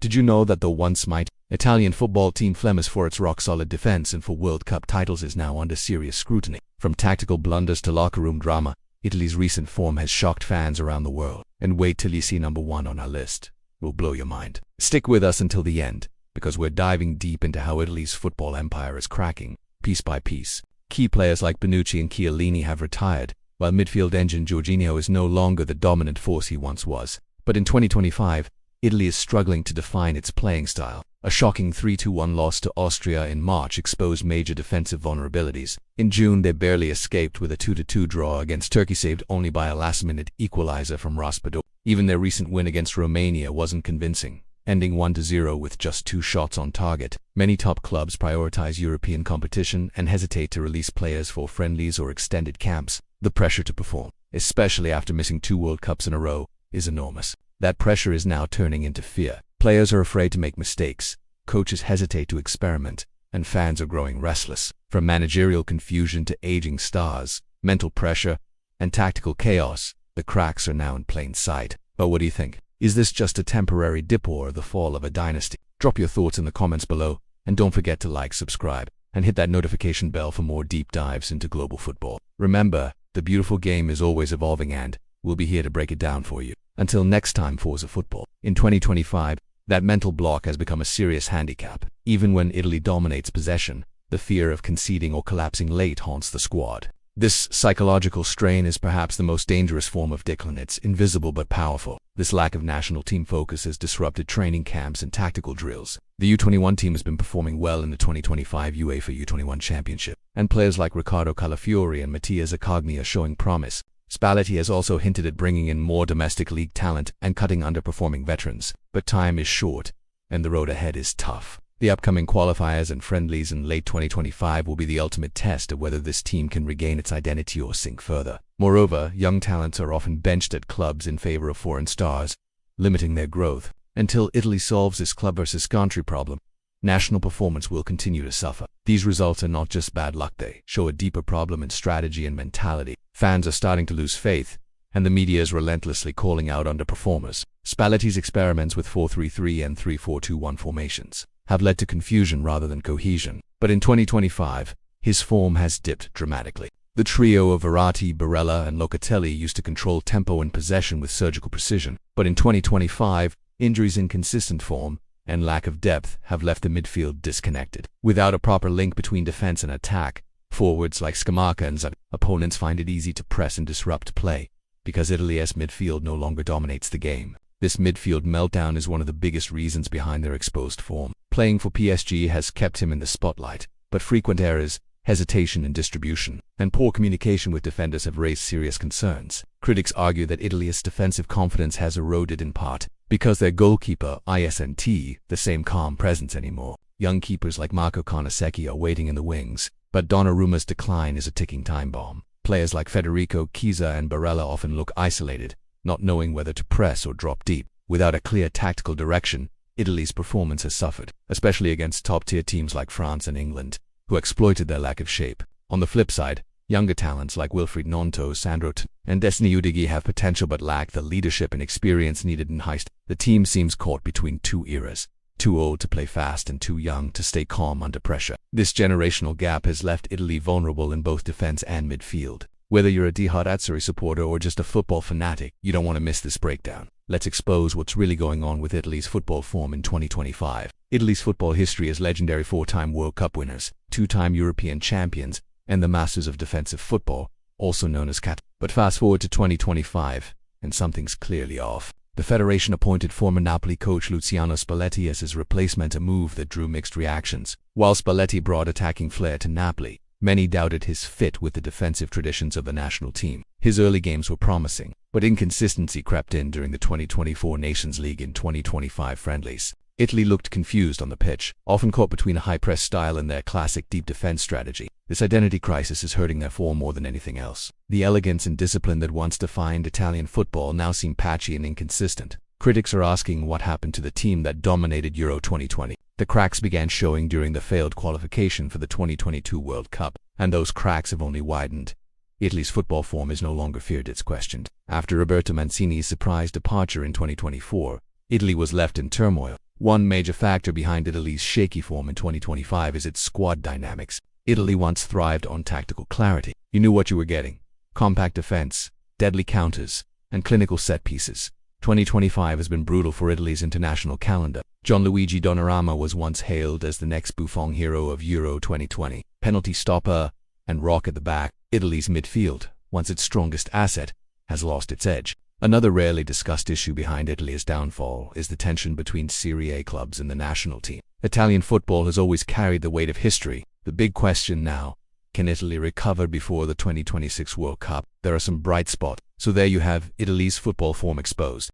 Did you know that the once mighty Italian football team, famous for its rock-solid defense and for World Cup titles, is now under serious scrutiny? From tactical blunders to locker room drama, Italy's recent form has shocked fans around the world. And wait till you see number one on our list. Will blow your mind. Stick with us until the end, because we're diving deep into how Italy's football empire is cracking, piece by piece. Key players like Bonucci and Chiellini have retired, while midfield engine Jorginho is no longer the dominant force he once was. But in 2025, Italy is struggling to define its playing style. A shocking 3-1 loss to Austria in March exposed major defensive vulnerabilities. In June, they barely escaped with a 2-2 draw against Turkey, saved only by a last-minute equalizer from Raspadori. Even their recent win against Romania wasn't convincing, ending 1-0 with just 2 shots on target. Many top clubs prioritize European competition and hesitate to release players for friendlies or extended camps. The pressure to perform, especially after missing 2 World Cups in a row, is enormous. That pressure is now turning into fear. Players are afraid to make mistakes, coaches hesitate to experiment, and fans are growing restless. From managerial confusion to aging stars, mental pressure, and tactical chaos, the cracks are now in plain sight. But what do you think? Is this just a temporary dip or the fall of a dynasty? Drop your thoughts in the comments below, and don't forget to like, subscribe, and hit that notification bell for more deep dives into global football. Remember, the beautiful game is always evolving, and we'll be here to break it down for you. Until next time, Forza Football. In 2025, that mental block has become a serious handicap. Even when Italy dominates possession, the fear of conceding or collapsing late haunts the squad. This psychological strain is perhaps the most dangerous form of decline. It's invisible but powerful. This lack of national team focus has disrupted training camps and tactical drills. The U21 team has been performing well in the 2025 UEFA U21 Championship, and players like Riccardo Calafiori and Mattia Zaccagni are showing promise. Spalletti has also hinted at bringing in more domestic league talent and cutting underperforming veterans. But time is short, and the road ahead is tough. The upcoming qualifiers and friendlies in late 2025 will be the ultimate test of whether this team can regain its identity or sink further. Moreover, young talents are often benched at clubs in favor of foreign stars, limiting their growth. Until Italy solves this club versus country problem, national performance will continue to suffer. These results are not just bad luck, they show a deeper problem in strategy and mentality. Fans are starting to lose faith, and the media is relentlessly calling out underperformers. Spalletti's experiments with 4-3-3 and 3-4-2-1 formations have led to confusion rather than cohesion. But in 2025, his form has dipped dramatically. The trio of Verratti, Barella, and Locatelli used to control tempo and possession with surgical precision. But in 2025, injuries, inconsistent form, and lack of depth have left the midfield disconnected. Without a proper link between defense and attack, forwards like Scamacca and Zaccagni, opponents find it easy to press and disrupt play, because Italy's midfield no longer dominates the game. This midfield meltdown is one of the biggest reasons behind their exposed form. Playing for PSG has kept him in the spotlight, but frequent errors, hesitation in distribution, and poor communication with defenders have raised serious concerns. Critics argue that Italy's defensive confidence has eroded in part because their goalkeeper isn't the same calm presence anymore. Young keepers like Marco Carnesecchi are waiting in the wings, but Donnarumma's decline is a ticking time bomb. Players like Federico Chiesa and Barella often look isolated, not knowing whether to press or drop deep. Without a clear tactical direction, Italy's performance has suffered, especially against top-tier teams like France and England, who exploited their lack of shape. On the flip side, younger talents like Wilfried Gnonto, Sandro Tonali, and Destiny Udogie have potential but lack the leadership and experience needed in high. The team seems caught between two eras, too old to play fast and too young to stay calm under pressure. This generational gap has left Italy vulnerable in both defense and midfield. Whether you're a diehard Azzurri supporter or just a football fanatic, you don't want to miss this breakdown. Let's expose what's really going on with Italy's football form in 2025. Italy's football history is legendary: 4-time World Cup winners, 2-time European champions, and the masters of defensive football, also known as CAT. But fast forward to 2025, and something's clearly off. The federation appointed former Napoli coach Luciano Spalletti as his replacement, a move that drew mixed reactions. While Spalletti brought attacking flair to Napoli, many doubted his fit with the defensive traditions of the national team. His early games were promising, but inconsistency crept in during the 2024 Nations League and 2025 friendlies. Italy looked confused on the pitch, often caught between a high-press style and their classic deep defense strategy. This identity crisis is hurting their form more than anything else. The elegance and discipline that once defined Italian football now seem patchy and inconsistent. Critics are asking what happened to the team that dominated Euro 2020. The cracks began showing during the failed qualification for the 2022 World Cup, and those cracks have only widened. Italy's football form is no longer feared, it's questioned. After Roberto Mancini's surprise departure in 2024, Italy was left in turmoil. One major factor behind Italy's shaky form in 2025 is its squad dynamics. Italy once thrived on tactical clarity. You knew what you were getting: compact defense, deadly counters, and clinical set pieces. 2025 has been brutal for Italy's international calendar. Gianluigi Donnarumma was once hailed as the next Buffon hero of Euro 2020. Penalty stopper and rock at the back, Italy's midfield, once its strongest asset, has lost its edge. Another rarely discussed issue behind Italy's downfall is the tension between Serie A clubs and the national team. Italian football has always carried the weight of history. The big question now: can Italy recover before the 2026 World Cup? There are some bright spots. So there you have Italy's football form exposed.